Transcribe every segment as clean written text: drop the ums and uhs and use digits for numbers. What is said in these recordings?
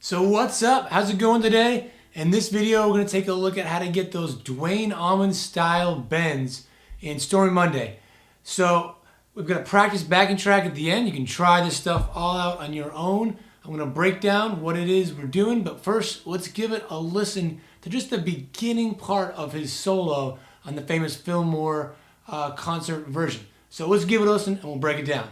So what's up? How's it going today? In this video, we're going to take a look at how to get those Duane Allman style bends in Stormy Monday. So we've got a practice backing track at the end. You can try this stuff all out on your own. I'm going to break down what it is we're doing, but first let's give it a listen to just the beginning part of his solo on the famous Fillmore concert version. So let's give it a listen and we'll break it down.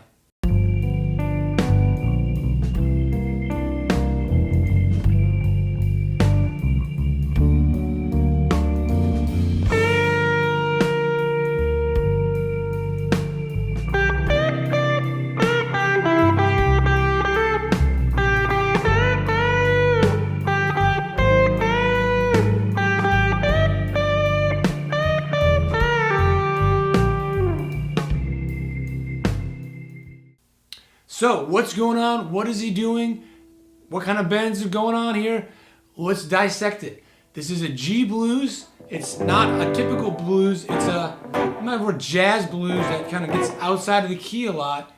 So what's going on? What is he doing? What kind of bends are going on here? Let's dissect it. This is a G blues. It's not a typical blues. It's a more jazz blues that kind of gets outside of the key a lot,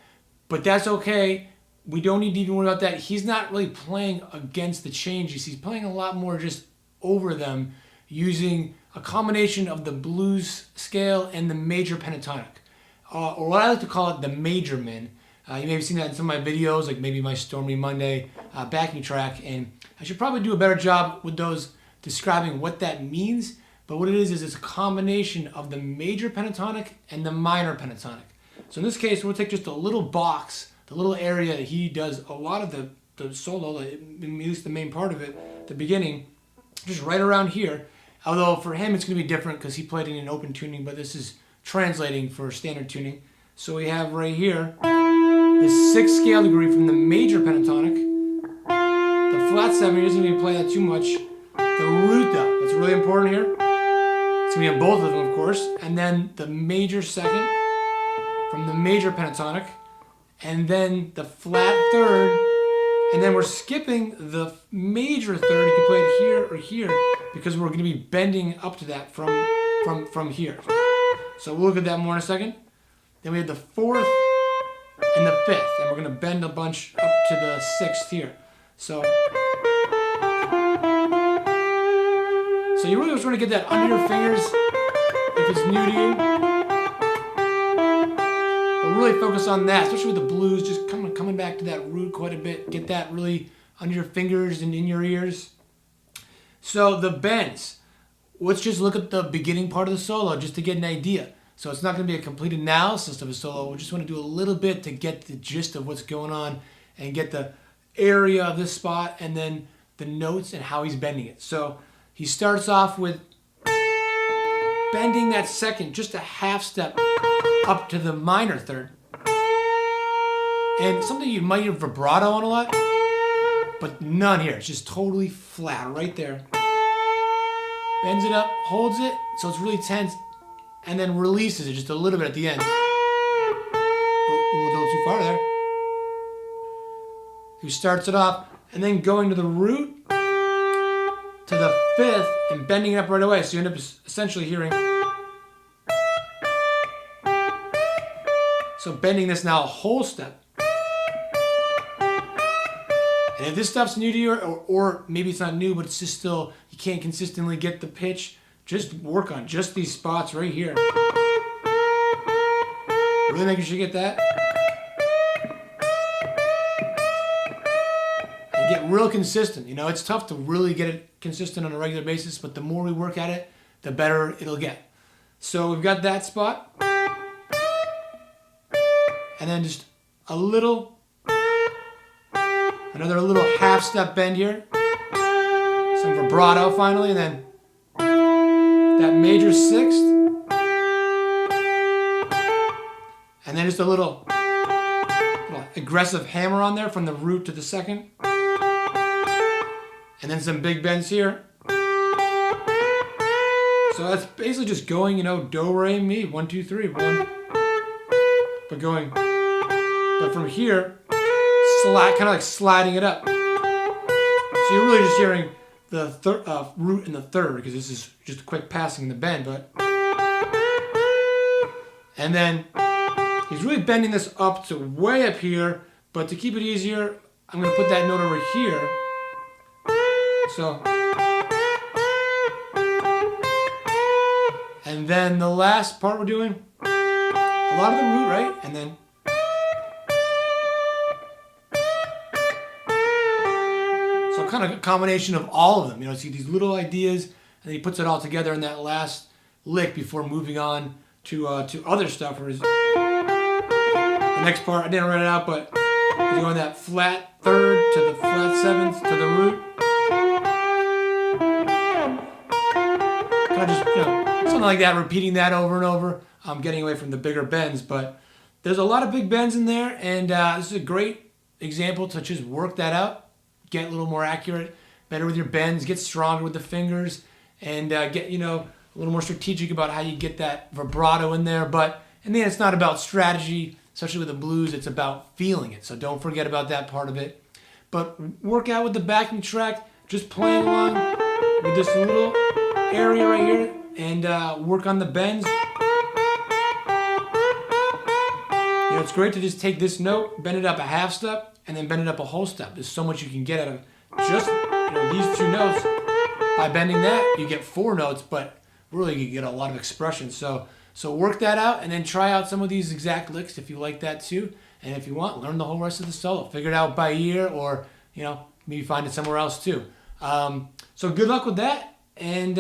but that's okay. We don't need to even worry about that. He's not really playing against the changes. He's playing a lot more just over them using a combination of the blues scale and the major pentatonic, or what I like to call it the major min. You may have seen that in some of my videos, like maybe my Stormy Monday backing track, and I should probably do a better job with those describing what that means, but what it is it's a combination of the major pentatonic and the minor pentatonic. So in this case, we'll take just a little box, the little area that he does a lot of the solo, at least the main part of it, the beginning, just right around here, although for him it's going to be different because he played in an open tuning, but this is translating for standard tuning. So we have right here, the 6th scale degree from the major pentatonic, the flat 7, he doesn't even play that too much, the root though, that's really important here, it's going to be on both of them of course, and then the major 2nd from the major pentatonic, and then the flat 3rd, and then we're skipping the major 3rd, you can play it here or here, because we're going to be bending up to that from here. So we'll look at that more in a second. Then we have the 4th, and the 5th, and we're going to bend a bunch up to the 6th here. So you really just want to get that under your fingers if it's new to you. But really focus on that, especially with the blues, just coming back to that root quite a bit. Get that really under your fingers and in your ears. So the bends. Let's just look at the beginning part of the solo just to get an idea. So it's not going to be a complete analysis of a solo. We just want to do a little bit to get the gist of what's going on and get the area of this spot and then the notes and how he's bending it. So he starts off with bending that 2nd, just a half step up to the minor 3rd. And something you might hear vibrato on a lot, but none here. It's just totally flat right there. Bends it up, holds it, so it's really tense, and then releases it just a little bit at the end. We'll go too far there. He starts it off, and then going to the root, to the 5th, and bending it up right away. So you end up essentially hearing. So bending this now a whole step. And if this stuff's new to you, or maybe it's not new, but it's just still, you can't consistently get the pitch, just work on just these spots right here. Really making sure you get that. And get real consistent. You know, it's tough to really get it consistent on a regular basis, but the more we work at it, the better it'll get. So we've got that spot. And then just another little half step bend here. Some vibrato finally, and then that major 6th, and then just a little aggressive hammer on there from the root to the 2nd, and then some big bends here. So that's basically just going, do, re, mi, 1, 2, 3, 1, but from here, kind of like sliding it up. So you're really just hearing the root and the 3rd, because this is just a quick passing the bend, and then he's really bending this up to way up here, but to keep it easier, I'm going to put that note over here, So, and then the last part we're doing, a lot of the root, right? And then, so kind of a combination of all of them. You know, see these little ideas, and then he puts it all together in that last lick before moving on to other stuff. Where the next part, I didn't write it out, but he's going that flat third to the flat seventh to the root. Kind of just, you know, something like that, repeating that over and over. I'm getting away from the bigger bends, but there's a lot of big bends in there, and this is a great example to just work that out, get a little more accurate, better with your bends, get stronger with the fingers, and get, you know, a little more strategic about how you get that vibrato in there. But in the end, it's not about strategy, especially with the blues. It's about feeling it. So don't forget about that part of it. But work out with the backing track, just playing along with this little area right here, and work on the bends. You know, it's great to just take this note, bend it up a half step, and then bend it up a whole step. There's so much you can get out of just, you know, these two notes. By bending that, you get 4 notes, but really you get a lot of expression. So work that out, and then try out some of these exact licks if you like that too. And if you want, learn the whole rest of the solo. Figure it out by ear, or, you know, maybe find it somewhere else too. So good luck with that, and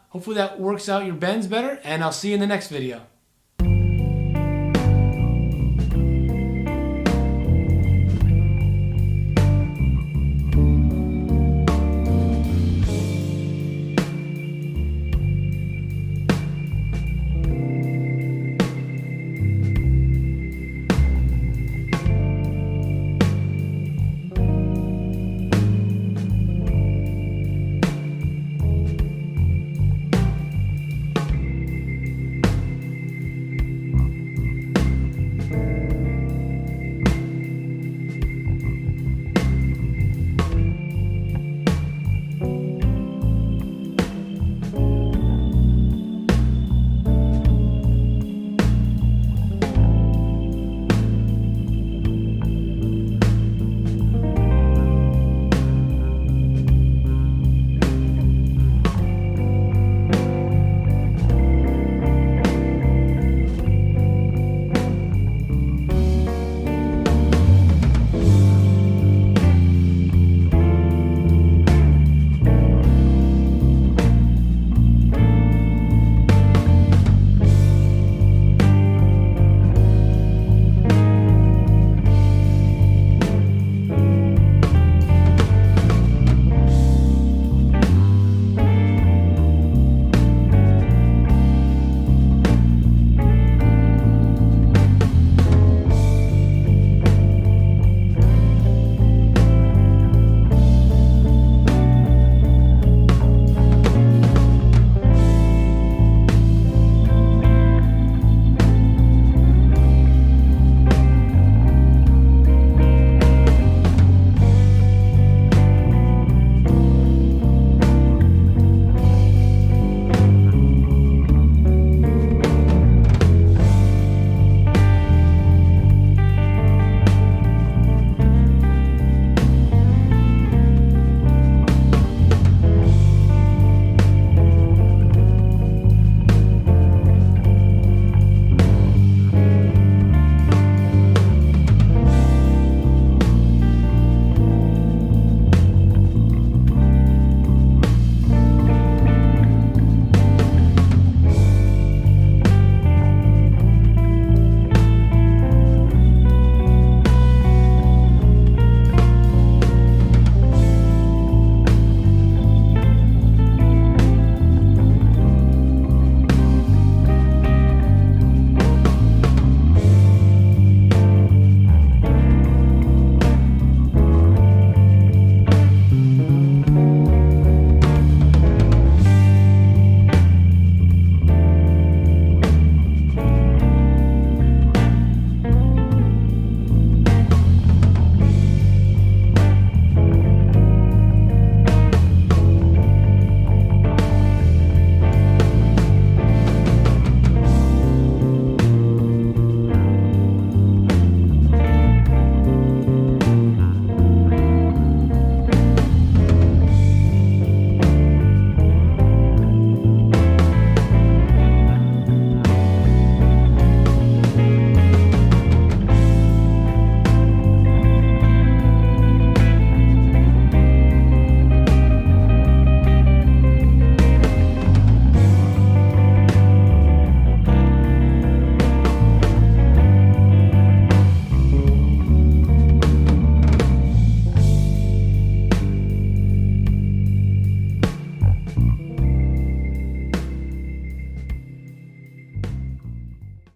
hopefully that works out your bends better, and I'll see you in the next video.